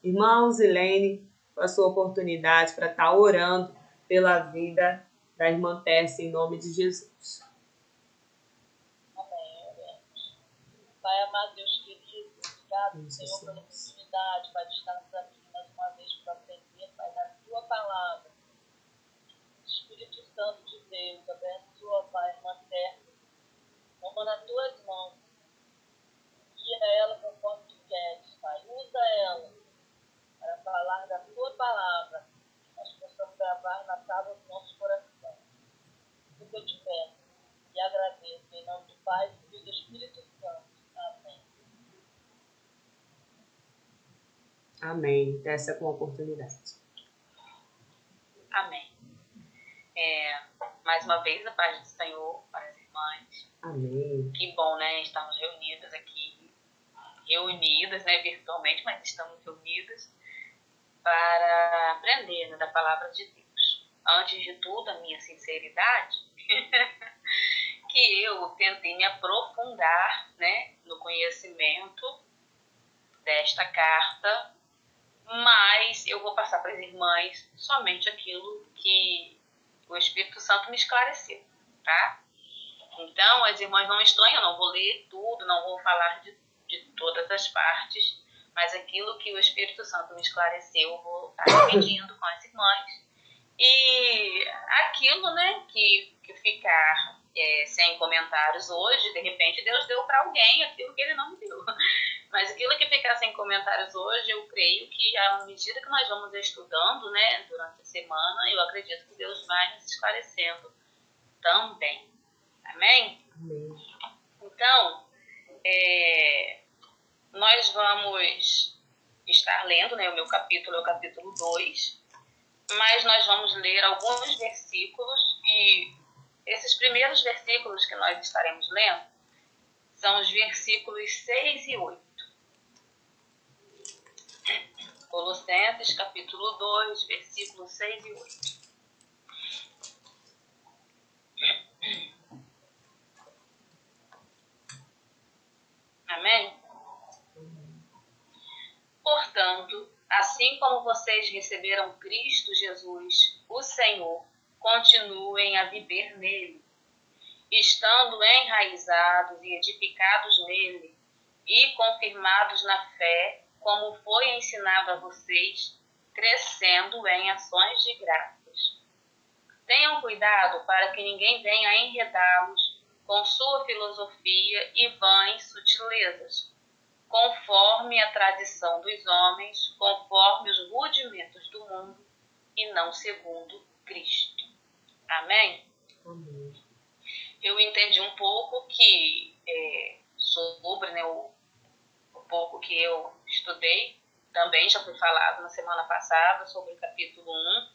Irmãos, Ilene, com a sua oportunidade para estar orando pela vida da irmã Tessa, em nome de Jesus. Amém. Pai amado, Deus querido, obrigado, Senhor, pela oportunidade, Pai, de estarmos aqui mais uma vez para aprender, Pai, da Tua palavra. Espírito Santo de Deus, abençoa, Pai, irmã Terra. Toma nas Tuas mãos. Guia ela conforme Tu queres, Pai. Usa ela para falar da Tua palavra. Nós possamos gravar na tábua do nosso coração. Tudo que eu te peço e agradeço em nome do Pai, do Filho e do Espírito Santo. Amém. Amém. Tessa com a oportunidade. Amém. Mais uma vez, a paz do Senhor para as irmãs. Amém. Que bom, né? Estamos reunidas aqui. Reunidas, né? Virtualmente, mas estamos reunidas para aprender, né, da palavra de Deus. Antes de tudo, a minha sinceridade, que eu tentei me aprofundar, né, no conhecimento desta carta, mas eu vou passar para as irmãs somente aquilo que o Espírito Santo me esclareceu, tá? Então, as irmãs não estranham, eu não vou ler tudo, não vou falar de todas as partes, mas aquilo que o Espírito Santo me esclareceu, eu vou estar dividindo com as irmãs. E aquilo, né, que ficar sem comentários hoje, de repente Deus deu para alguém aquilo que Ele não me deu. Mas aquilo que ficar sem comentários hoje, eu creio que à medida que nós vamos estudando, né, durante a semana, eu acredito que Deus vai nos esclarecendo também. Amém? Amém. Então, nós vamos estar lendo, né, o meu capítulo é o capítulo 2, mas nós vamos ler alguns versículos e esses primeiros versículos que nós estaremos lendo são os versículos 6 e 8. Colossenses, capítulo 2, versículos 6 e 8. Amém? Portanto, assim como vocês receberam Cristo Jesus, o Senhor, continuem a viver nele, estando enraizados e edificados nele e confirmados na fé, como foi ensinado a vocês, crescendo em ações de graças. Tenham cuidado para que ninguém venha enredá-los com sua filosofia e vãs sutilezas, conforme a tradição dos homens, conforme os rudimentos do mundo, e não segundo Cristo. Amém? Amém. Eu entendi um pouco que sobre, né, o pouco que eu estudei, também já foi falado na semana passada sobre o capítulo 1,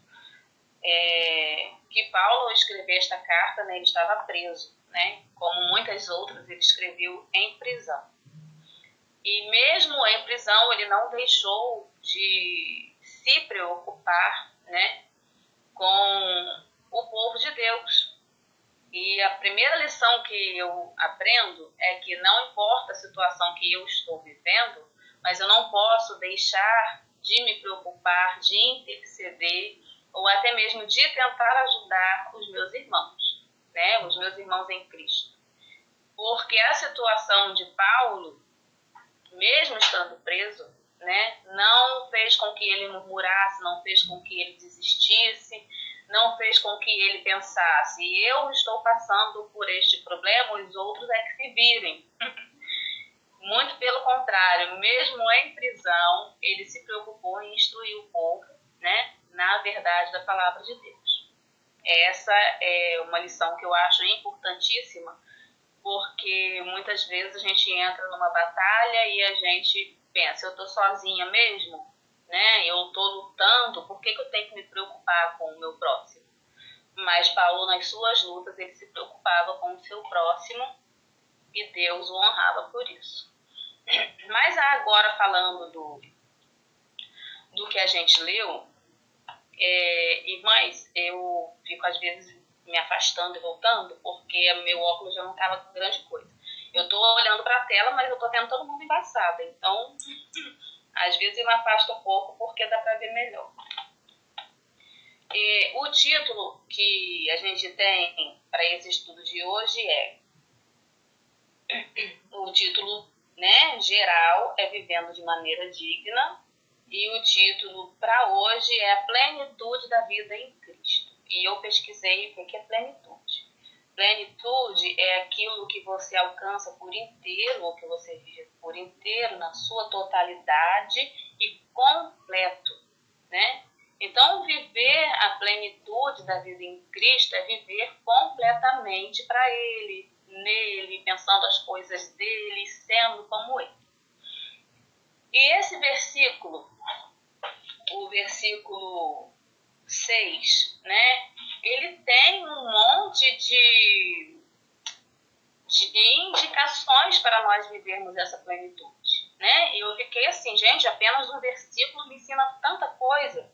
que Paulo, ao escrever esta carta, né, ele estava preso, né? Como muitas outras, ele escreveu em prisão. E mesmo em prisão, ele não deixou de se preocupar, né, com o povo de Deus. E a primeira lição que eu aprendo é que não importa a situação que eu estou vivendo, mas eu não posso deixar de me preocupar, de interceder, ou até mesmo de tentar ajudar os meus irmãos, né, os meus irmãos em Cristo. Porque a situação de Paulo, mesmo estando preso, né, não fez com que ele murmurasse, não fez com que ele desistisse, não fez com que ele pensasse, eu estou passando por este problema, os outros é que se virem. Muito pelo contrário, mesmo em prisão, ele se preocupou em instruir o povo, né, na verdade da palavra de Deus. Essa é uma lição que eu acho importantíssima, porque muitas vezes a gente entra numa batalha e a gente pensa, eu estou sozinha mesmo, né? Eu estou lutando, por que eu tenho que me preocupar com o meu próximo? Mas Paulo, nas suas lutas, ele se preocupava com o seu próximo e Deus o honrava por isso. Mas agora, falando do que a gente leu, irmãs, eu fico às vezes me afastando e voltando, porque meu óculos já não estava com grande coisa. Eu estou olhando para a tela, mas eu estou vendo todo mundo embaçado. Então, Às vezes eu me afasto um pouco porque dá para ver melhor. O título que a gente tem para esse estudo de hoje o título, né, geral é Vivendo de Maneira Digna, e o título para hoje é A Plenitude da Vida em Cristo. E eu pesquisei o que é plenitude. Plenitude é aquilo que você alcança por inteiro, ou que você vive por inteiro, na sua totalidade e completo, né? Então, viver a plenitude da vida em Cristo é viver completamente para Ele, nele, pensando as coisas dele, sendo como Ele. E esse versículo, o versículo 6, né? Ele tem um monte de indicações para nós vivermos essa plenitude, né? E eu fiquei assim, gente, apenas um versículo me ensina tanta coisa.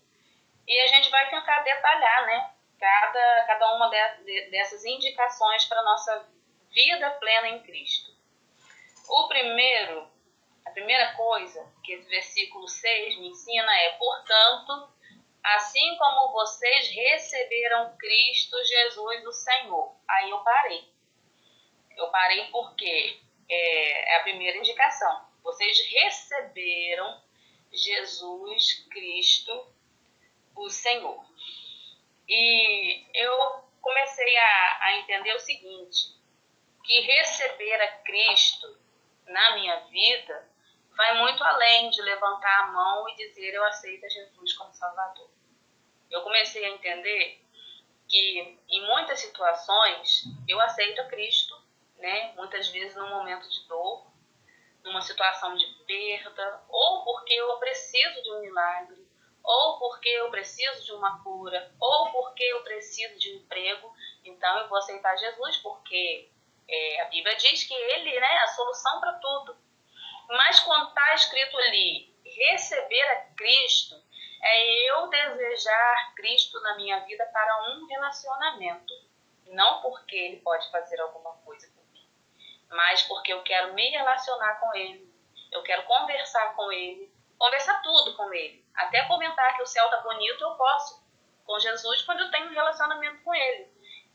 E a gente vai tentar detalhar, né? Cada uma dessas indicações para a nossa vida plena em Cristo. A primeira coisa que esse versículo 6 me ensina é: portanto, assim como vocês receberam Cristo Jesus o Senhor. Aí eu parei. Eu parei porque é a primeira indicação. Vocês receberam Jesus Cristo o Senhor. E eu comecei a entender o seguinte, que receber a Cristo na minha vida vai muito além de levantar a mão e dizer eu aceito a Jesus como Salvador. Eu comecei a entender que em muitas situações eu aceito a Cristo, né? Muitas vezes num momento de dor, numa situação de perda, ou porque eu preciso de um milagre, ou porque eu preciso de uma cura, ou porque eu preciso de um emprego. Então eu vou aceitar Jesus porque a Bíblia diz que Ele, né, é a solução para tudo. Mas quando está escrito ali, receber a Cristo, é eu desejar Cristo na minha vida para um relacionamento. Não porque Ele pode fazer alguma coisa por mim, mas porque eu quero me relacionar com Ele, eu quero conversar com Ele, conversar tudo com Ele. Até comentar que o céu está bonito eu posso, com Jesus, quando eu tenho um relacionamento com Ele.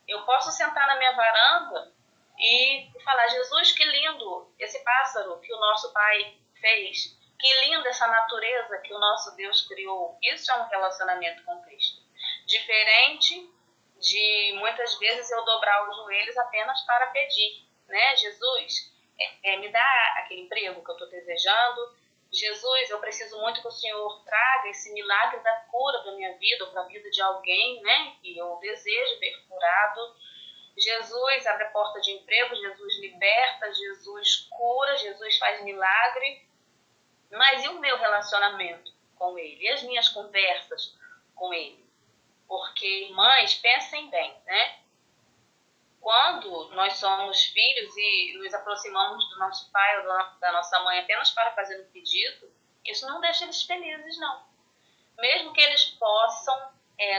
Eu posso sentar na minha varanda e falar: Jesus, que lindo esse pássaro que o nosso Pai fez, que linda essa natureza que o nosso Deus criou. Isso é um relacionamento com Cristo. Diferente de muitas vezes eu dobrar os joelhos apenas para pedir, né? Jesus, me dá aquele emprego que eu estou desejando. Jesus, eu preciso muito que o Senhor traga esse milagre da cura para a minha vida, ou para a vida de alguém, né, que eu desejo ver curado. Jesus abre a porta de emprego, Jesus liberta, Jesus cura, Jesus faz milagre. Mas e o meu relacionamento com Ele? E as minhas conversas com Ele? Porque, mães, pensem bem, né? Quando nós somos filhos e nos aproximamos do nosso pai ou da nossa mãe apenas para fazer um pedido, isso não deixa eles felizes, não. Mesmo que eles possam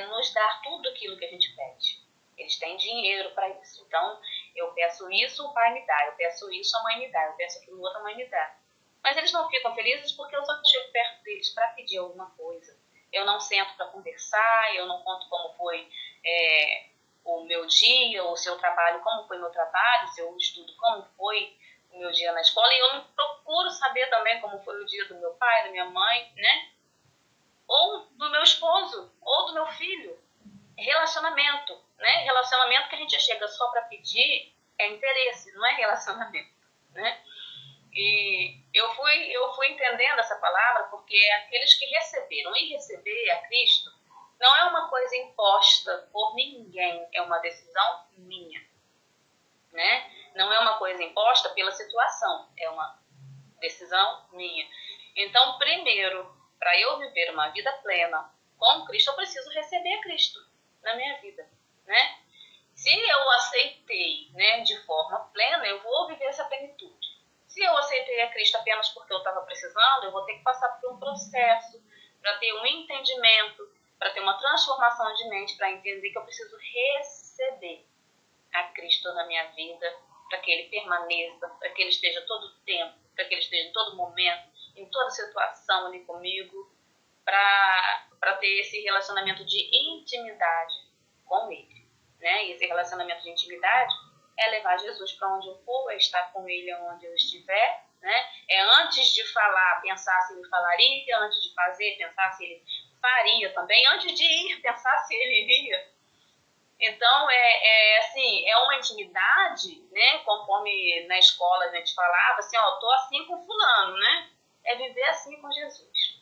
nos dar tudo aquilo que a gente pede. Eles têm dinheiro para isso. Então, eu peço isso, o pai me dá. Eu peço isso, a mãe me dá. Eu peço aquilo, outra mãe me dá. Mas eles não ficam felizes porque eu só chego perto deles para pedir alguma coisa. Eu não sento para conversar, eu não conto como foi o meu dia, o seu trabalho, como foi o meu trabalho, o seu estudo, como foi o meu dia na escola. E eu não procuro saber também como foi o dia do meu pai, da minha mãe, né? Ou do meu esposo, ou do meu filho. Relacionamento, né? Relacionamento que a gente chega só para pedir é interesse, não é relacionamento, né? E eu fui entendendo essa palavra porque aqueles que receberam, e receber a Cristo não é uma coisa imposta por ninguém, é uma decisão minha, né? Não é uma coisa imposta pela situação, é uma decisão minha. Então, primeiro, para eu viver uma vida plena com Cristo, eu preciso receber Cristo na minha vida, né? Se eu aceitei, né, de forma plena, eu vou viver essa plenitude. Se eu aceitei a Cristo apenas porque eu estava precisando, eu vou ter que passar por um processo para ter um entendimento, para ter uma transformação de mente, para entender que eu preciso receber a Cristo na minha vida, para que Ele permaneça, para que Ele esteja todo o tempo, para que Ele esteja em todo momento, em toda situação ali comigo, para ter esse relacionamento de intimidade com Ele, né? E esse relacionamento de intimidade é levar Jesus para onde eu for, é estar com Ele onde eu estiver, né? É antes de falar, pensar se Ele falaria, antes de fazer, pensar se Ele faria também, antes de ir, pensar se Ele iria. Então, assim, é uma intimidade, né? Conforme na escola a gente falava, assim, ó, tô assim com fulano, né? É viver assim com Jesus.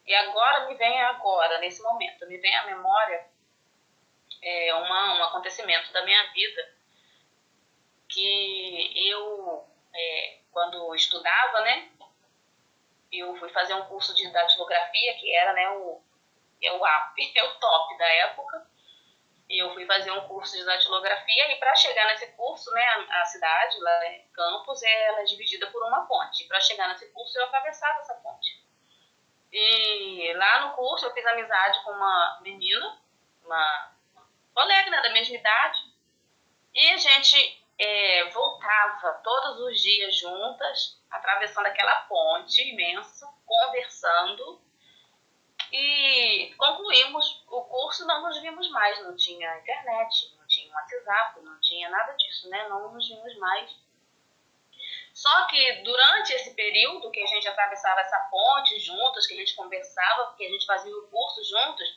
E agora, nesse momento, me vem à memória um acontecimento da minha vida que eu, quando estudava, né? Eu fui fazer um curso de datilografia, que era, né, o ápice, o top da época. E eu fui fazer um curso de datilografia e para chegar nesse curso, né, a cidade, lá em Campos, ela é dividida por uma ponte. Para chegar nesse curso, eu atravessava essa ponte. E lá no curso, eu fiz amizade com uma menina, uma colega, né, da mesma idade. E a gente voltava todos os dias juntas, atravessando aquela ponte imensa, conversando. E concluímos o curso, não nos vimos mais, não tinha internet, não tinha WhatsApp, não tinha nada disso, né? Não nos vimos mais. Só que durante esse período que a gente atravessava essa ponte juntas, que a gente conversava, que a gente fazia o curso juntos,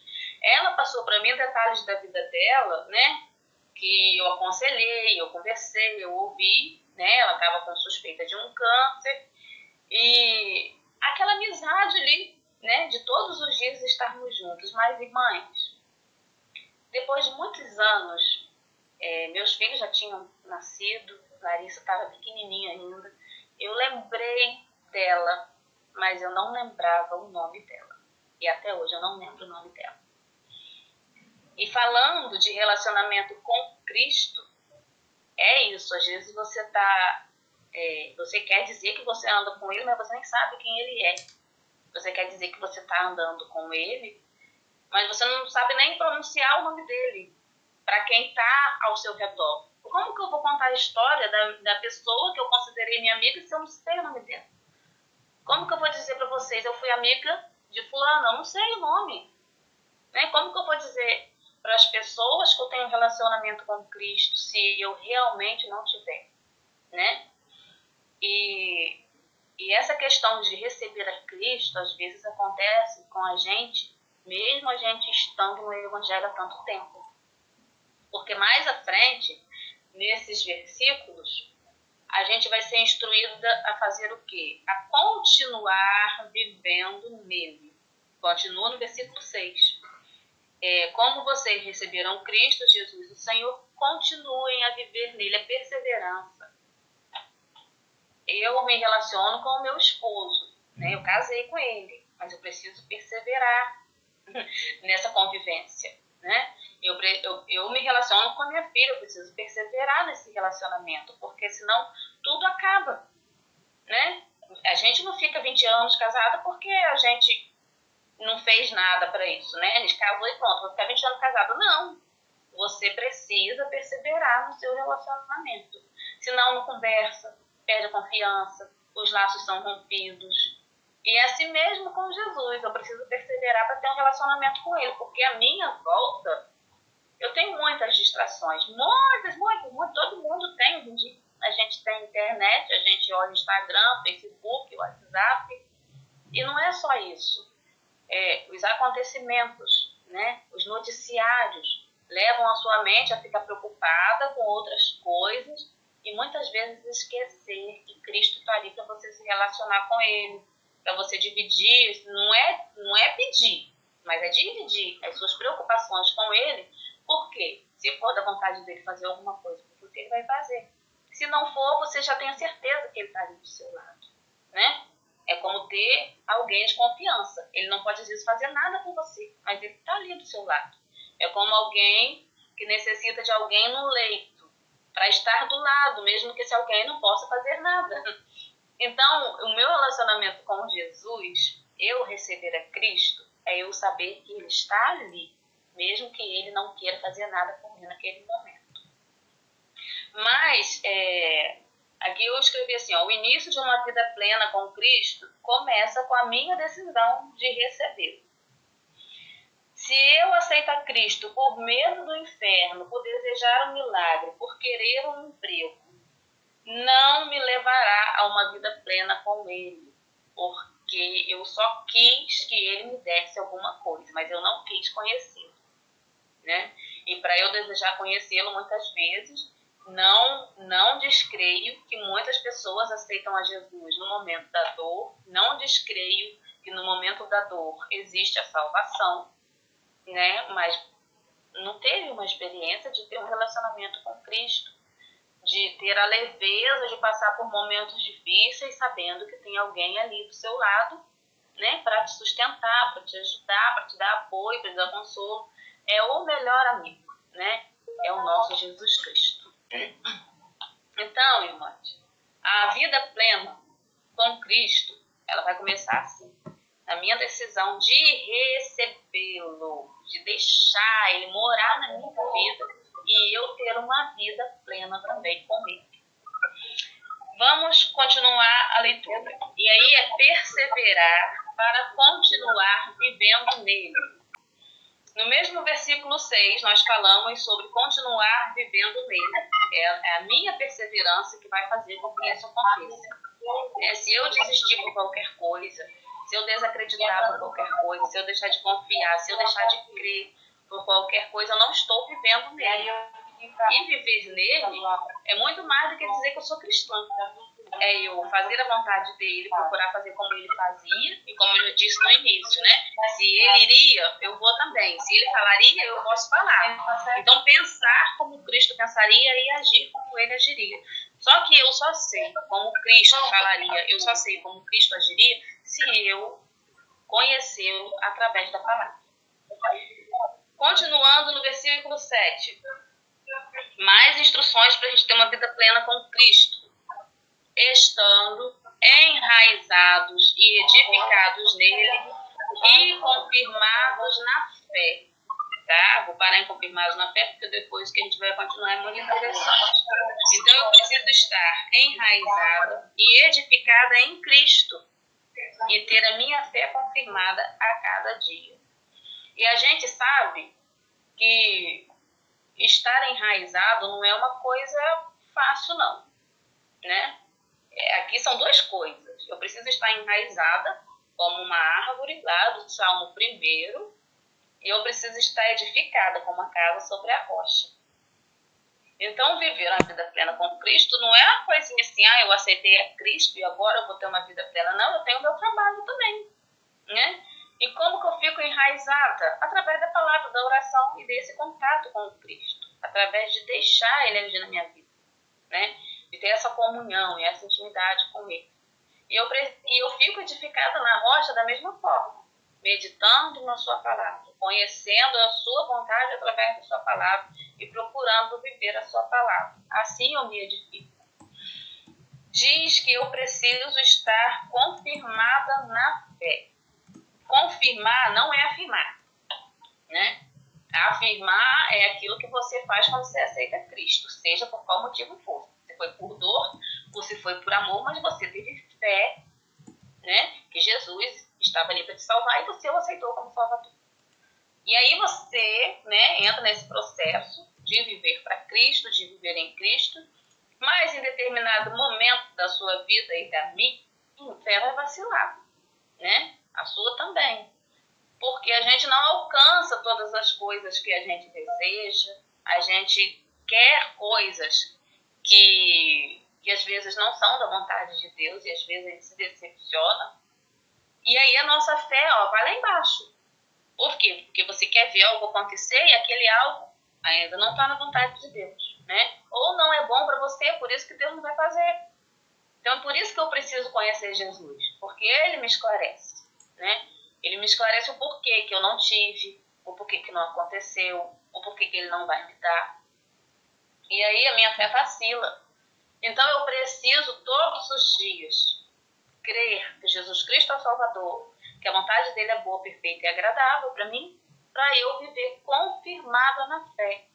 ela passou para mim detalhes da vida dela, né? Que eu aconselhei, eu conversei, eu ouvi, né? Ela estava com suspeita de um câncer. E aquela amizade ali, né, de todos os dias estarmos juntos. Mas, irmãs, depois de muitos anos, meus filhos já tinham nascido, Larissa estava pequenininha ainda, eu lembrei dela, mas eu não lembrava o nome dela. E até hoje eu não lembro o nome dela. E falando de relacionamento com Cristo, é isso. Às vezes você você quer dizer que você anda com Ele, mas você nem sabe quem Ele é. Você quer dizer que você está andando com Ele, mas você não sabe nem pronunciar o nome dele para quem está ao seu redor. Como que eu vou contar a história da pessoa que eu considerei minha amiga se eu não sei o nome dela? Como que eu vou dizer para vocês, eu fui amiga de fulano, eu não sei o nome? Né? Como que eu vou dizer para as pessoas que eu tenho um relacionamento com Cristo se eu realmente não tiver? Né? E essa questão de receber a Cristo, às vezes acontece com a gente, mesmo a gente estando no Evangelho há tanto tempo. Porque mais à frente, nesses versículos, a gente vai ser instruída a fazer o quê? A continuar vivendo nele. Continua no versículo 6. Como vocês receberam Cristo Jesus, o Senhor, continuem a viver nele, a perseverança. Eu me relaciono com o meu esposo, né? Eu casei com ele, mas eu preciso perseverar nessa convivência, né? Eu me relaciono com a minha filha, eu preciso perseverar nesse relacionamento, porque senão tudo acaba, né? A gente não fica 20 anos casada porque a gente não fez nada para isso, né? A gente casou e pronto, vou ficar 20 anos casada. Não, você precisa perseverar no seu relacionamento, senão não conversa, perde a confiança, os laços são rompidos. E é assim mesmo com Jesus, eu preciso perseverar para ter um relacionamento com Ele, porque a minha volta, eu tenho muitas distrações, muitas, todo mundo tem. A gente tem internet, a gente olha Instagram, Facebook, WhatsApp, e não é só isso. Os acontecimentos, né, os noticiários levam a sua mente a ficar preocupada com outras coisas e muitas vezes esquecer que Cristo está ali para você se relacionar com Ele, para você dividir, não é pedir, mas é dividir as suas preocupações com Ele, porque se for da vontade dele fazer alguma coisa por você, ele vai fazer. Se não for, você já tem a certeza que ele está ali do seu lado, né? É como ter alguém de confiança. Ele não pode, às vezes, fazer nada por você, mas ele está ali do seu lado. É como alguém que necessita de alguém no leito, para estar do lado, mesmo que esse alguém não possa fazer nada. Então, o meu relacionamento com Jesus, eu receber a Cristo, é eu saber que Ele está ali, mesmo que Ele não queira fazer nada por mim naquele momento. Mas, Aqui eu escrevi assim, ó, o início de uma vida plena com Cristo começa com a minha decisão de recebê-lo. Se eu aceito a Cristo por medo do inferno, por desejar um milagre, por querer um emprego, não me levará a uma vida plena com Ele, porque eu só quis que Ele me desse alguma coisa, mas eu não quis conhecê-lo, né? E para eu desejar conhecê-lo, muitas vezes, não descreio que muitas pessoas aceitam a Jesus no momento da dor, não descreio que no momento da dor existe a salvação, né? Mas não teve uma experiência de ter um relacionamento com Cristo, de ter a leveza de passar por momentos difíceis, sabendo que tem alguém ali do seu lado, né? Para te sustentar, para te ajudar, para te dar apoio, para te dar consolo. É o melhor amigo, né? É o nosso Jesus Cristo. Então, irmãos, a vida plena com Cristo, ela vai começar assim. Na minha decisão de recebê-lo, de deixar ele morar na minha vida e eu ter uma vida plena também com ele. Vamos continuar a leitura. E aí é perseverar para continuar vivendo nele. No mesmo versículo 6, nós falamos sobre continuar vivendo nele. É a minha perseverança que vai fazer com que isso aconteça. Se eu desistir por qualquer coisa, se eu desacreditar por qualquer coisa, se eu deixar de confiar, se eu deixar de crer por qualquer coisa, eu não estou vivendo nele. E viver nele é muito mais do que dizer que eu sou cristã. É eu fazer a vontade dele, procurar fazer como ele fazia, e como eu já disse no início, né? Se ele iria, eu vou também. Se ele falaria, eu posso falar. Então, pensar como Cristo pensaria e agir como ele agiria. Só que eu só sei como Cristo falaria, eu só sei como Cristo agiria, se eu conhecê-lo através da palavra. Continuando no versículo 7. Mais instruções para a gente ter uma vida plena com Cristo. Estando enraizados e edificados nele e confirmados na fé. Tá? Vou parar em confirmados na fé, porque depois que a gente vai continuar é muito interessante. Então eu preciso estar enraizada e edificada em Cristo e ter a minha fé confirmada a cada dia. E a gente sabe que estar enraizado não é uma coisa fácil, não, né? Aqui são duas coisas. Eu preciso estar enraizada como uma árvore, lá do Salmo 1, e eu preciso estar edificada como uma casa sobre a rocha. Então, viver uma vida plena com Cristo não é uma coisinha assim, eu aceitei a Cristo e agora eu vou ter uma vida plena. Não, eu tenho o meu trabalho também, né? E como que eu fico enraizada? Através da palavra, da oração e desse contato com o Cristo. Através de deixar Ele agir na minha vida, né? De ter essa comunhão e essa intimidade com Ele. E eu fico edificada na rocha da mesma forma, meditando na sua palavra, conhecendo a sua vontade através da sua palavra e procurando viver a sua palavra. Assim eu me edifico. Diz que eu preciso estar confirmada na fé. Confirmar não é afirmar, né? Afirmar é aquilo que você faz quando você aceita Cristo, seja por qual motivo for. Se foi por dor ou se foi por amor, mas você teve fé, né? Que Jesus estava ali para te salvar e você o aceitou como Salvador. E aí você, né, entra nesse processo de viver para Cristo, de viver em Cristo, mas em determinado momento da sua vida e da minha, a fé vai vacilar, né? A sua também. Porque a gente não alcança todas as coisas que a gente deseja, a gente quer coisas que às vezes não são da vontade de Deus e às vezes a gente se decepciona. E aí a nossa fé vai lá embaixo. Por quê? Porque você quer ver algo acontecer e aquele algo ainda não está na vontade de Deus, né? Ou não é bom para você, por isso que Deus não vai fazer. Então, por isso que eu preciso conhecer Jesus, porque Ele me esclarece, né? Ele me esclarece o porquê que eu não tive, o porquê que não aconteceu, o porquê que Ele não vai me dar. E aí a minha fé vacila. Então, eu preciso todos os dias crer que Jesus Cristo é o Salvador, que a vontade dele é boa, perfeita e agradável para mim, para eu viver confirmada na fé.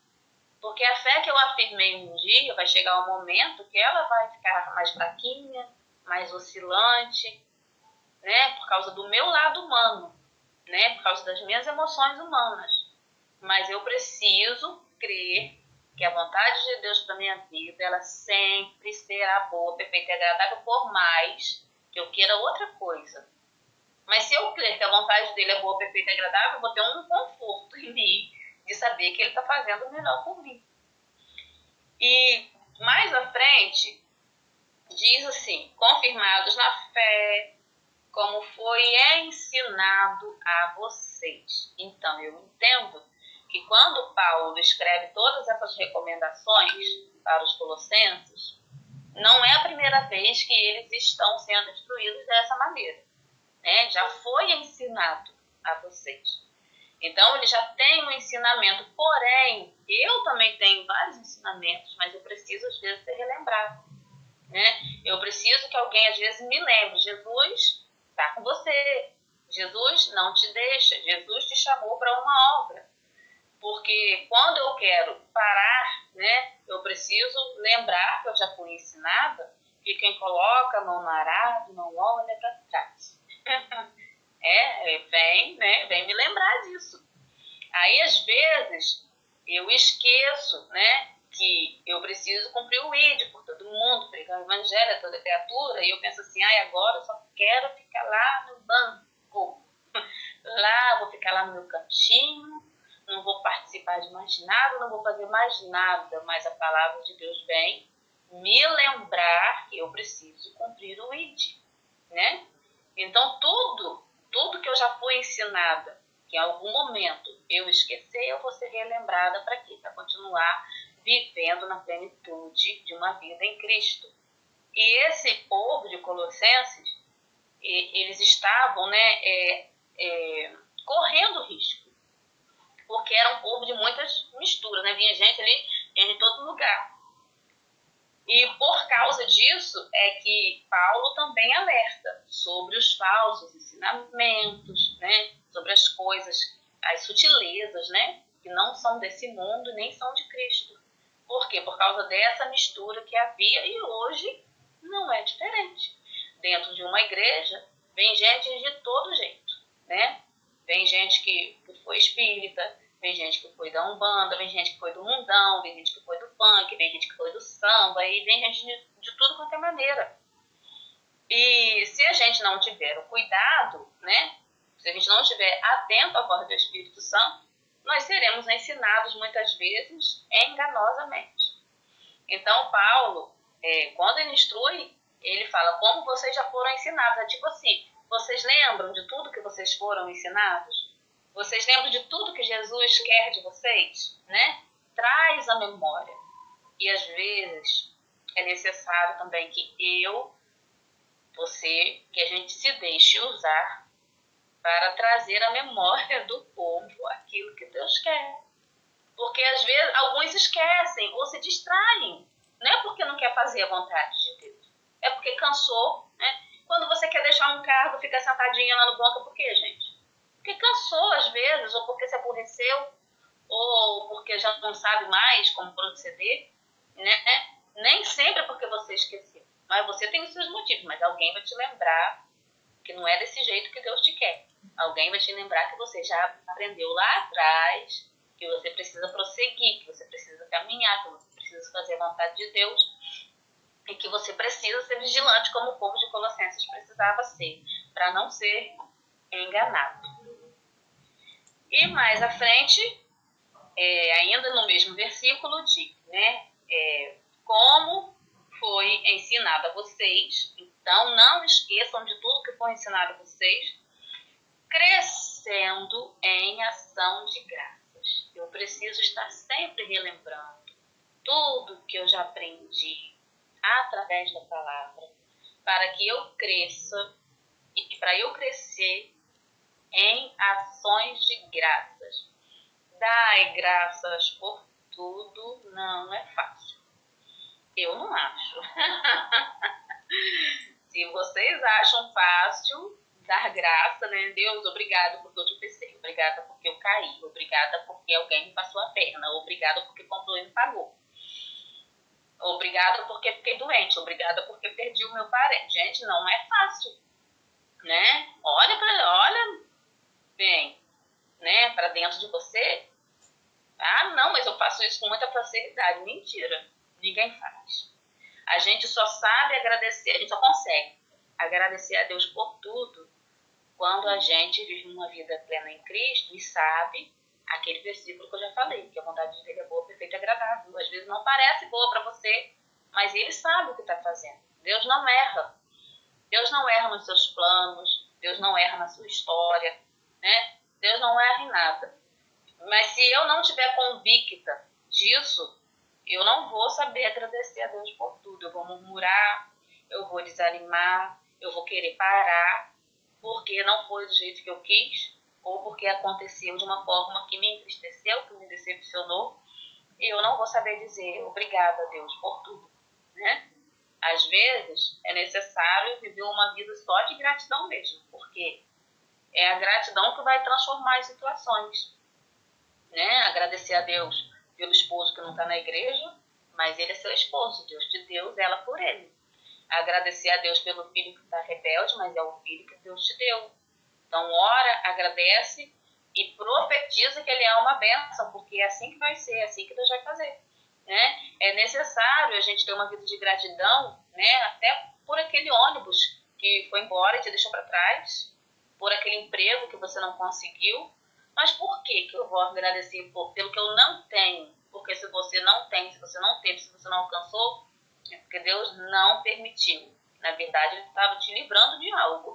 Porque a fé que eu afirmei um dia vai chegar um momento que ela vai ficar mais fraquinha, mais oscilante, né? Por causa do meu lado humano, né? Por causa das minhas emoções humanas. Mas eu preciso crer que a vontade de Deus para minha vida, ela sempre será boa, perfeita e agradável, por mais que eu queira outra coisa. Mas se eu crer que a vontade dele é boa, perfeita e agradável, eu vou ter um conforto em mim de saber que ele está fazendo o melhor por mim. E mais à frente, diz assim, confirmados na fé, como foi ensinado a vocês. Então, eu entendo que quando Paulo escreve todas essas recomendações para os colossenses, não é a primeira vez que eles estão sendo instruídos dessa maneira, né? Já foi ensinado a vocês. Então, ele já tem um ensinamento, porém, eu também tenho vários ensinamentos, mas eu preciso, às vezes, ser relembrado, né? Eu preciso que alguém, às vezes, me lembre, Jesus está com você, Jesus não te deixa, Jesus te chamou para uma obra. Porque quando eu quero parar, né, eu preciso lembrar que eu já fui ensinada que quem coloca a mão no arado não olha para trás. Vem me lembrar disso. Aí, às vezes, eu esqueço, né, que eu preciso cumprir o ID por todo mundo, pregar o evangelho a toda criatura, e eu penso assim, agora eu só quero ficar lá no banco. Lá, vou ficar lá no meu cantinho, não vou participar de mais nada, não vou fazer mais nada, mas a palavra de Deus vem me lembrar que eu preciso cumprir o ID, né? Então, tudo que eu já fui ensinada, que em algum momento eu esquecer, eu vou ser relembrada para quê? Para continuar vivendo na plenitude de uma vida em Cristo. E esse povo de Colossenses, eles estavam, né, correndo risco, porque era um povo de muitas misturas, né? Vinha gente ali de todo lugar. E por causa disso é que Paulo também alerta sobre os falsos ensinamentos, né? Sobre as coisas, as sutilezas, né? Que não são desse mundo nem são de Cristo. Por quê? Por causa dessa mistura que havia e hoje não é diferente. Dentro de uma igreja vem gente de todo jeito, né? Vem gente que foi espírita, vem gente que foi da Umbanda, vem gente que foi do mundão, vem gente que foi do funk, vem gente que foi do samba, e vem gente de tudo quanto é maneira. E se a gente não tiver o cuidado, né? Se a gente não estiver atento à voz do Espírito Santo, nós seremos ensinados muitas vezes enganosamente. Então, Paulo, quando ele instrui, ele fala como vocês já foram ensinados. É tipo assim, vocês lembram de tudo que vocês foram ensinados? Vocês lembram de tudo que Jesus quer de vocês? Né? Traz a memória. E às vezes é necessário também que que a gente se deixe usar para trazer à memória do povo aquilo que Deus quer. Porque às vezes alguns esquecem ou se distraem. Não é porque não quer fazer a vontade de Deus. É porque cansou, né? Quando você quer deixar um cargo, fica sentadinha lá no banco, por quê, gente? Porque cansou às vezes, ou porque se aborreceu, ou porque já não sabe mais como proceder, né? Nem sempre é porque você esqueceu. Mas você tem os seus motivos, mas alguém vai te lembrar que não é desse jeito que Deus te quer. Alguém vai te lembrar que você já aprendeu lá atrás, que você precisa prosseguir, que você precisa caminhar, que você precisa fazer a vontade de Deus e que você precisa ser vigilante como o povo de Colossenses precisava ser, para não ser enganado. E mais à frente, ainda no mesmo versículo, diz, né, como foi ensinado a vocês, então não esqueçam de tudo que foi ensinado a vocês, crescendo em ação de graças. Eu preciso estar sempre relembrando tudo que eu já aprendi através da palavra, para que eu cresça e para eu crescer em ações de graças. Dai graças por tudo não é fácil. Eu não acho. Se vocês acham fácil dar graça, né? Deus, obrigado porque eu tropecei, obrigada porque eu caí, obrigada porque alguém me passou a perna, obrigada porque comprou e me pagou, obrigada porque fiquei doente, obrigada porque perdi o meu parente. Gente, não é fácil, né? Olha bem, né, para dentro de você. Ah, não, mas eu faço isso com muita facilidade. Mentira, ninguém faz. A gente só sabe agradecer, a gente só consegue agradecer a Deus por tudo quando a gente vive uma vida plena em Cristo e sabe aquele versículo que eu já falei, que a vontade dele é boa, perfeita e agradável. Às vezes não parece boa para você, mas ele sabe o que está fazendo. Deus não erra. Deus não erra nos seus planos, Deus não erra na sua história, né? Deus não erra em nada. Mas se eu não estiver convicta disso, eu não vou saber agradecer a Deus por tudo. Eu vou murmurar, eu vou desanimar, eu vou querer parar, porque não foi do jeito que eu quis, ou porque aconteceu de uma forma que me entristeceu, que me decepcionou, e eu não vou saber dizer obrigada a Deus por tudo, né? Às vezes é necessário viver uma vida só de gratidão mesmo, porque é a gratidão que vai transformar as situações, né? Agradecer a Deus pelo esposo que não está na igreja, mas ele é seu esposo, Deus te deu, ela por ele. Agradecer a Deus pelo filho que está rebelde, mas é o filho que Deus te deu. Então, ora, agradece e profetiza que ele é uma bênção, porque é assim que vai ser, é assim que Deus vai fazer, né? É necessário a gente ter uma vida de gratidão, né? Até por aquele ônibus que foi embora e te deixou para trás, por aquele emprego que você não conseguiu. Mas por que eu vou agradecer pelo que eu não tenho? Porque se você não tem, se você não teve, se você não alcançou, é porque Deus não permitiu. Na verdade, ele estava te livrando de algo,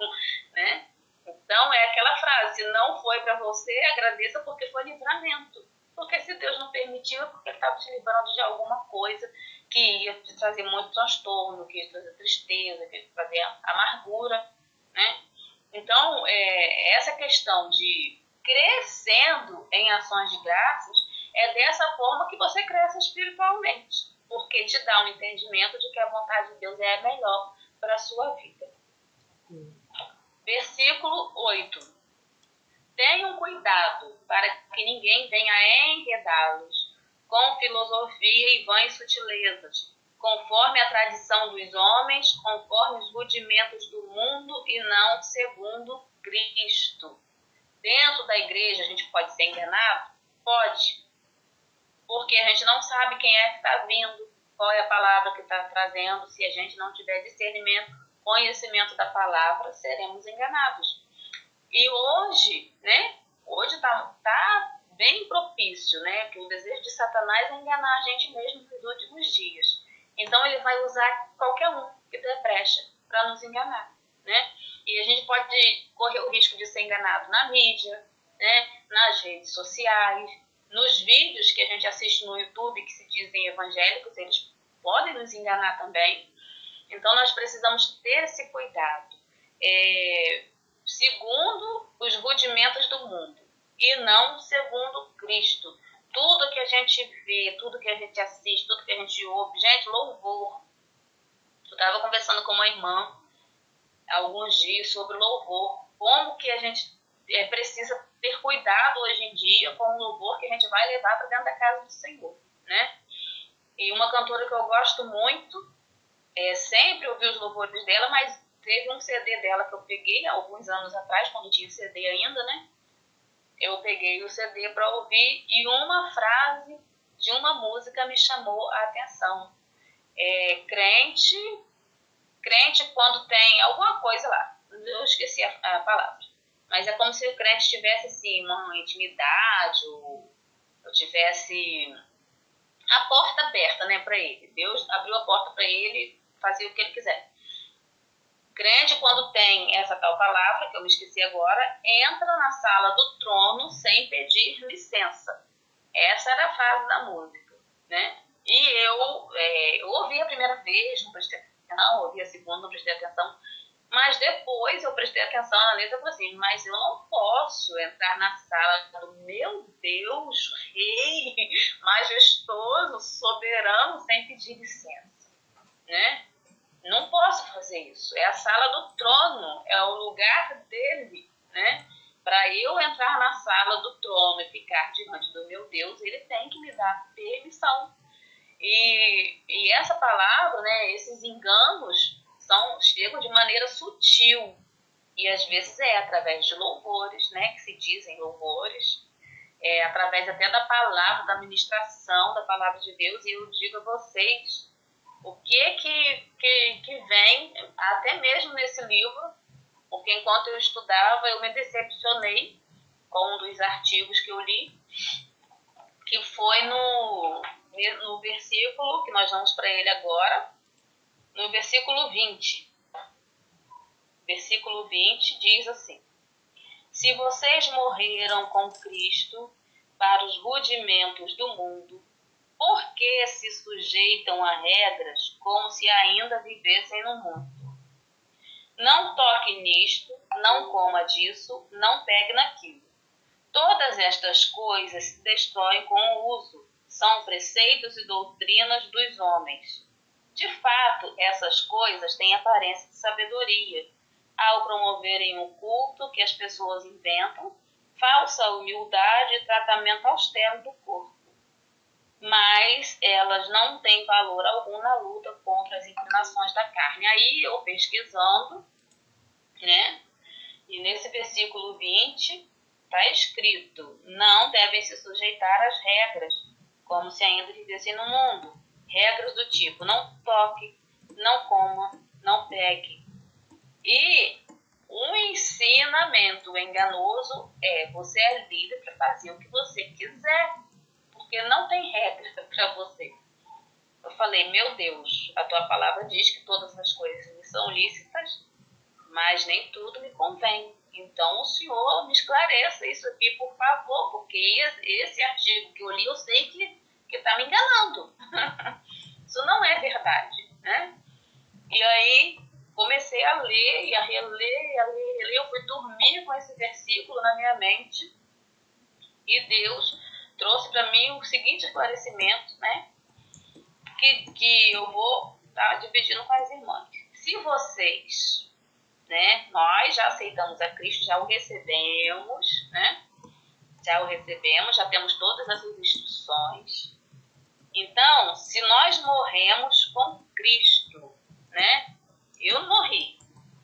né? Então, é aquela frase, se não foi para você, agradeça porque foi livramento. Porque se Deus não permitiu, é porque ele estava te livrando de alguma coisa que ia te trazer muito transtorno, que ia te trazer tristeza, que ia te trazer amargura, né? Então, essa questão de crescendo em ações de graças é dessa forma que você cresce espiritualmente, porque te dá um entendimento de que a vontade de Deus é a melhor para a sua vida. Versículo 8. Tenham cuidado para que ninguém venha enredá-los com filosofia e vãs sutilezas, conforme a tradição dos homens, conforme os rudimentos do mundo e não segundo Cristo. Dentro da igreja a gente pode ser enganado? Pode. Porque a gente não sabe quem é que está vindo, qual é a palavra que está trazendo. Se a gente não tiver discernimento, conhecimento da palavra, seremos enganados. E hoje, né? Hoje está bem propício, né? Que o desejo de Satanás é enganar a gente mesmo nos últimos dias. Então ele vai usar qualquer um que der brecha para nos enganar, né? E a gente pode correr o risco de ser enganado na mídia, né? Nas redes sociais, nos vídeos que a gente assiste no YouTube que se dizem evangélicos, eles podem nos enganar também. Então nós precisamos ter esse cuidado. Segundo os rudimentos do mundo e não segundo Cristo. Tudo que a gente vê, tudo que a gente assiste, tudo que a gente ouve, gente, louvor. Eu estava conversando com uma irmã há alguns dias sobre louvor, como que a gente precisa ter cuidado hoje em dia com o louvor que a gente vai levar para dentro da casa do Senhor, né? E uma cantora que eu gosto muito, sempre ouvi os louvores dela, mas teve um CD dela que eu peguei há alguns anos atrás, quando tinha CD ainda, né? Eu peguei o CD para ouvir e uma frase de uma música me chamou a atenção. Crente quando tem alguma coisa lá, eu esqueci a palavra, mas é como se o crente tivesse assim, uma intimidade, ou tivesse a porta aberta, né, para ele. Deus abriu a porta para ele fazer o que ele quiser. Crente, quando tem essa tal palavra, que eu me esqueci agora, entra na sala do trono sem pedir licença. Essa era a frase da música, né? E eu ouvi a primeira vez, não prestei atenção, ouvi a segunda, não prestei atenção, mas depois eu prestei atenção na letra e falei assim, mas eu não posso entrar na sala do meu Deus, rei, majestoso, soberano, sem pedir licença, né? Não posso fazer isso. É a sala do trono, é o lugar dele, né? para eu entrar na sala do trono e ficar diante do meu Deus, ele tem que me dar permissão. E essa palavra, né, esses enganos, chegam de maneira sutil. E às vezes através de louvores, né, que se dizem louvores, através até da palavra, da ministração da palavra de Deus. E eu digo a vocês o que vem, até mesmo nesse livro, porque enquanto eu estudava, eu me decepcionei com um dos artigos que eu li, que foi no versículo, que nós vamos para ele agora, no versículo 20. Versículo 20 diz assim: se vocês morreram com Cristo para os rudimentos do mundo, por que se sujeitam a regras como se ainda vivessem no mundo? Não toque nisto, não coma disso, não pegue naquilo. Todas estas coisas se destroem com o uso, são preceitos e doutrinas dos homens. De fato, essas coisas têm aparência de sabedoria, ao promoverem um culto que as pessoas inventam, falsa humildade e tratamento austero do corpo. Mas elas não têm valor algum na luta contra as inclinações da carne. Aí eu pesquisando, né? E nesse versículo 20 está escrito: não devem se sujeitar às regras, como se ainda vivessem no mundo. Regras do tipo: não toque, não coma, não pegue. E um ensinamento enganoso você é livre para fazer o que você quiser, porque não tem regra para você. Eu falei: meu Deus, a tua palavra diz que todas as coisas me são lícitas, mas nem tudo me convém. Então o Senhor me esclareça isso aqui, por favor, porque esse artigo que eu li, eu sei que está me enganando. Isso não é verdade, né? E aí comecei a ler e a reler, eu fui dormir com esse versículo na minha mente, e Deus trouxe para mim o seguinte esclarecimento, né? Que eu vou estar dividindo com as irmãs. Se vocês, né, nós já aceitamos a Cristo, já o recebemos, né? Já o recebemos, já temos todas essas instruções. Então, se nós morremos com Cristo, né? Eu morri,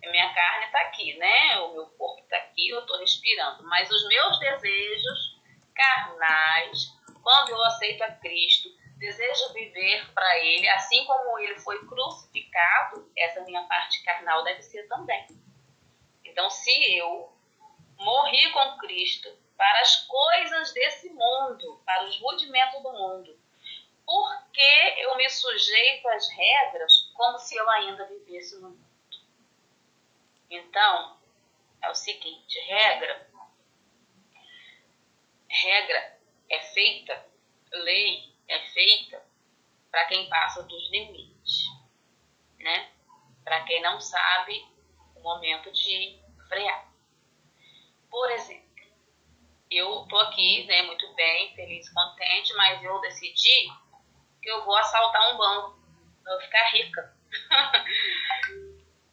a minha carne está aqui, né? O meu corpo está aqui, eu estou respirando. Mas os meus desejos carnais, quando eu aceito a Cristo, desejo viver para Ele, assim como Ele foi crucificado, essa minha parte carnal deve ser também. Então, se eu morri com Cristo para as coisas desse mundo, para os rudimentos do mundo, por que eu me sujeito às regras como se eu ainda vivesse no mundo? Então, é o seguinte: regra é feita, lei é feita para quem passa dos limites, né? Para quem não sabe o momento de frear. Por exemplo, eu tô aqui, né, muito bem, feliz, contente, mas eu decidi que eu vou assaltar um banco, eu vou ficar rica.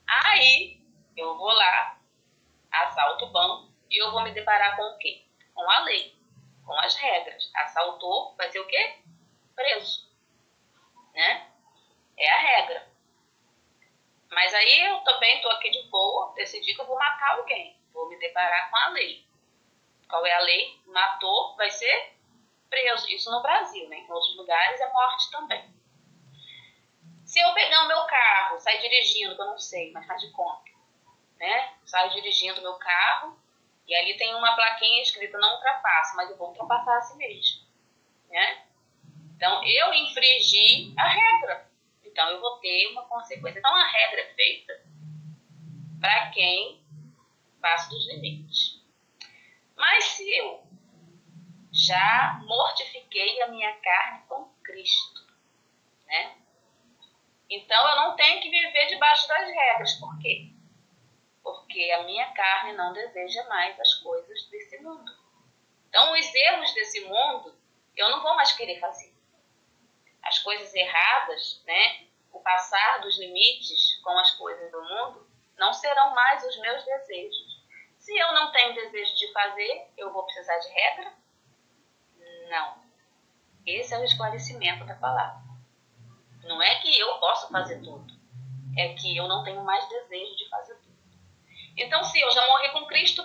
Aí eu vou lá, assalto o banco, e eu vou me deparar com o quê? Com a lei, com as regras. Assaltou, vai ser o quê? Preso, né? É a regra. Mas aí eu também estou aqui de boa, decidi que eu vou matar alguém, vou me deparar com a lei. Qual é a lei? Matou, vai ser preso. Isso no Brasil, né? Em outros lugares é morte também. Se eu pegar o meu carro, sair dirigindo, que eu não sei, mas faz de conta, né? Saio dirigindo o meu carro e ali tem uma plaquinha escrita: não ultrapasse, mas eu vou ultrapassar assim mesmo, né? Então, eu infringi a regra. Então, eu vou ter uma consequência. Então, a regra é feita para quem passa dos limites. Mas se eu já mortifiquei a minha carne com Cristo, né? Então, eu não tenho que viver debaixo das regras. Por quê? Porque a minha carne não deseja mais as coisas desse mundo. Então, os erros desse mundo, eu não vou mais querer fazer. As coisas erradas, né? O passar dos limites com as coisas do mundo, não serão mais os meus desejos. Se eu não tenho desejo de fazer, eu vou precisar de regra? Não. Esse é o esclarecimento da palavra. Não é que eu posso fazer tudo, é que eu não tenho mais desejo de fazer tudo. Então, se eu já morri com Cristo,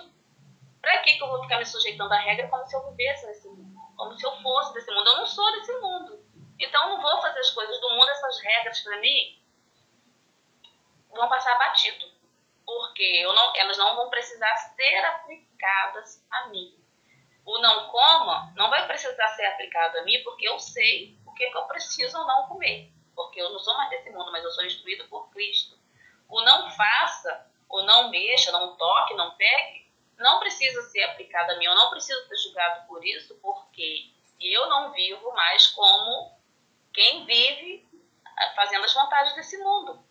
para que eu vou ficar me sujeitando à regra como se eu vivesse nesse mundo? Como se eu fosse desse mundo? Eu não sou desse mundo. Então, eu não vou fazer as coisas do mundo, essas regras para mim vão passar batido. Porque elas não vão precisar ser aplicadas a mim. O não coma não vai precisar ser aplicado a mim, porque eu sei o que eu preciso ou não comer. Porque eu não sou mais desse mundo, mas eu sou instruído por Cristo. O não faça, o não mexa, não toque, não pegue, não precisa ser aplicado a mim. Eu não preciso ser julgado por isso, porque eu não vivo mais como quem vive fazendo as vontades desse mundo.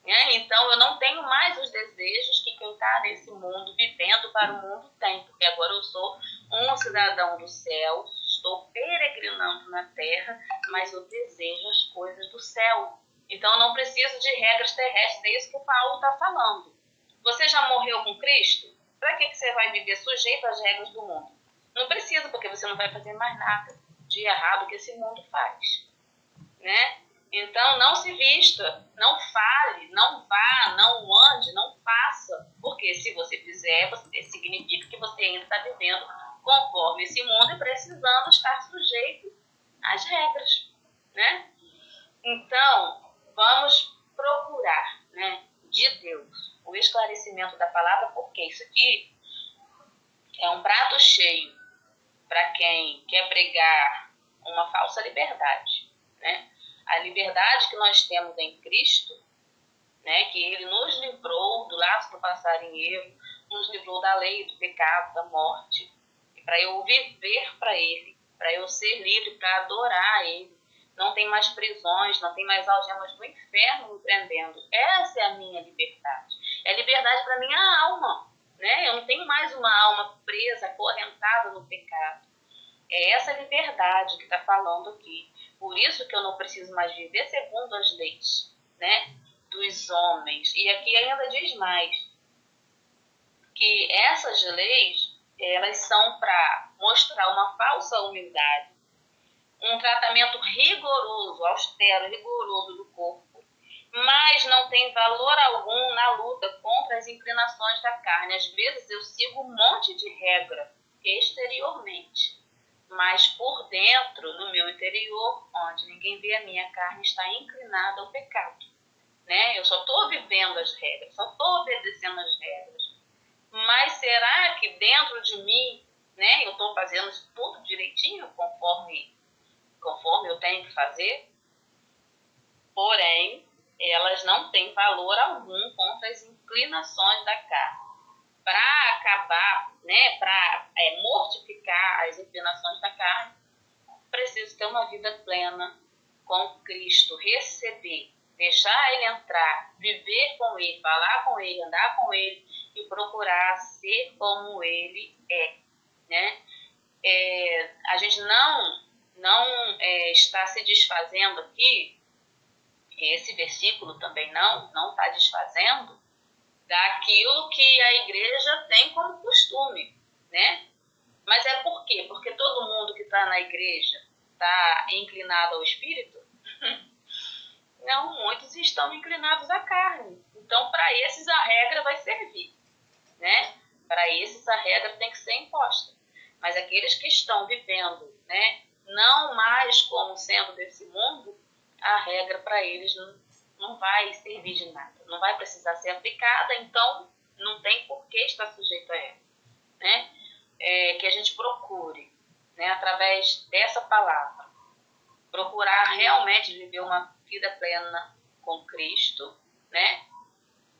Então, eu não tenho mais os desejos que quem está nesse mundo, vivendo para o mundo, tem. Porque agora eu sou um cidadão do céu, estou peregrinando na terra, mas eu desejo as coisas do céu. Então, eu não preciso de regras terrestres, é isso que o Paulo está falando. Você já morreu com Cristo? Para que você vai viver sujeito às regras do mundo? Não precisa, porque você não vai fazer mais nada de errado que esse mundo faz. Né? Então, não se vista, não fale, não vá, não ande, não faça. Porque se você fizer, significa que você ainda está vivendo conforme esse mundo e precisando estar sujeito às regras. Né? Então, vamos procurar, né, de Deus o esclarecimento da palavra, porque isso aqui é um prato cheio para quem quer pregar uma falsa liberdade. Né? A liberdade que nós temos em Cristo, né, que Ele nos livrou do laço do passarinheiro, nos livrou da lei, do pecado, da morte, para eu viver para Ele, para eu ser livre, para adorar Ele. Não tem mais prisões, não tem mais algemas do inferno me prendendo. Essa é a minha liberdade. É liberdade para a minha alma. Né? Eu não tenho mais uma alma presa, acorrentada no pecado. É essa liberdade que está falando aqui. Por isso que eu não preciso mais viver segundo as leis, né, dos homens. E aqui ainda diz mais, que essas leis, elas são para mostrar uma falsa humildade, um tratamento rigoroso, austero, rigoroso do corpo, mas não tem valor algum na luta contra as inclinações da carne. Às vezes eu sigo um monte de regra exteriormente, mas por dentro, no meu interior, onde ninguém vê a minha carne, está inclinada ao pecado. Né? Eu só estou vivendo as regras, só estou obedecendo as regras. Mas será que dentro de mim, né, eu estou fazendo isso tudo direitinho, conforme eu tenho que fazer? Porém, elas não têm valor algum contra as inclinações da carne. Para acabar, né, para mortificar as inclinações da carne, preciso ter uma vida plena com Cristo, receber, deixar Ele entrar, viver com Ele, falar com Ele, andar com Ele e procurar ser como Ele é. Né? A gente não está se desfazendo aqui, esse versículo também não está desfazendo daquilo que a igreja tem como costume, né? Mas é por quê? Porque todo mundo que está na igreja está inclinado ao espírito? Não, muitos estão inclinados à carne. Então, para esses a regra vai servir, né? Para esses a regra tem que ser imposta. Mas aqueles que estão vivendo, né, não mais como sendo desse mundo, a regra para eles não vai servir de nada, não vai precisar ser aplicada, então não tem por que estar sujeito a ela. Né? Que a gente procure, né, através dessa palavra, procurar realmente viver uma vida plena com Cristo, né?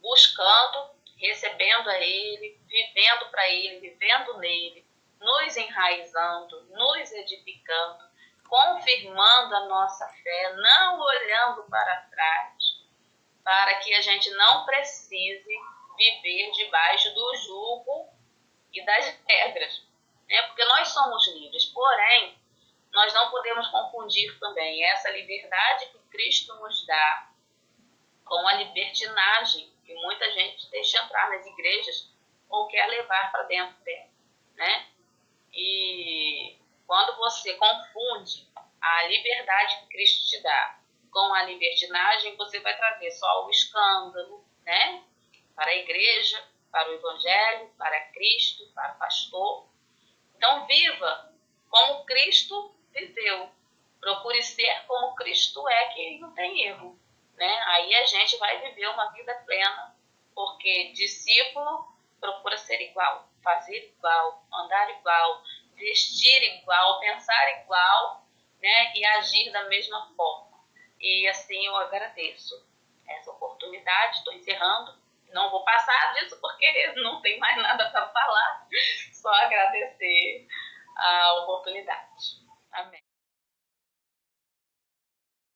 Buscando, recebendo a Ele, vivendo para Ele, vivendo nele, nos enraizando, nos edificando, confirmando a nossa fé, não olhando para trás, para que a gente não precise viver debaixo do jugo e das regras, né? Porque nós somos livres, porém, nós não podemos confundir também essa liberdade que Cristo nos dá com a libertinagem que muita gente deixa entrar nas igrejas ou quer levar para dentro dela, né? E quando você confunde a liberdade que Cristo te dá com a libertinagem, você vai trazer só o escândalo, né? Para a igreja, para o evangelho, para Cristo, para o pastor. Então, viva como Cristo viveu. Procure ser como Cristo é, que não tem erro, né? Aí a gente vai viver uma vida plena, porque discípulo procura ser igual, fazer igual, andar igual, vestir igual, pensar igual, né? E agir da mesma forma. E assim eu agradeço essa oportunidade, estou encerrando. Não vou passar disso porque não tem mais nada para falar, só agradecer a oportunidade.